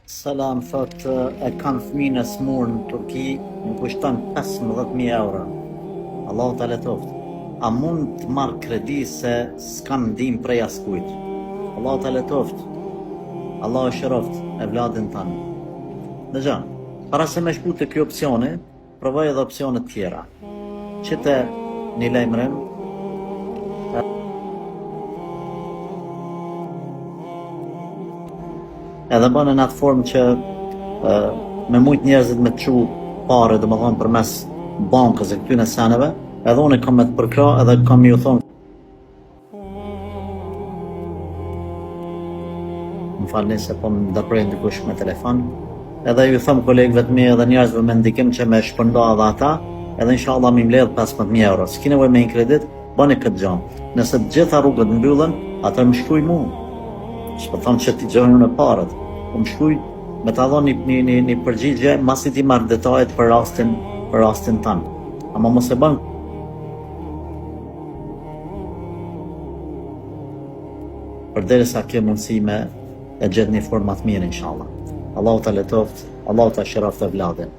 Salam thot e kanë fëmijën e smur në Turki, më kushton 15.000 euro. Allahu ta letoft. A mund të marr kredi se s'kam ndihmë prej askujt? Allahu ta letoft. Allahu shëroft e vladin tanë. Dëgja, para se me shku të kjo opcioni, provoj edhe opcionet tjera. Qite një lajmërim, edhe bënë në atë formë që me mujt njerëzit me të qu pare, dhe më thonë për mes bankës e këtyne seneve, edhe unë kam me të përkra edhe kam ju thonë më falni se po më ndërprej ndikush me telefon, edhe ju thëmë kolegëve të mi edhe njerëzve me ndikim që me shpërnda edhe ata, edhe inshallah mi mledh 15.000 euro. S'ki nevoj me një kredit, bëni këtë gjamë. Nëse të gjitha rrugët mbyllen, atër më shkruj mu. S'po thonë që ti gjojnë në parët, po më shkruj me ta dhon një përgjigje masi ti marrë detajet për rastin tanë. Ama mos e bën përderisa ke mundësi me e gjetë një format mirë inshallah. Allahu ta letoft, Allahu ta shëroft e vladin.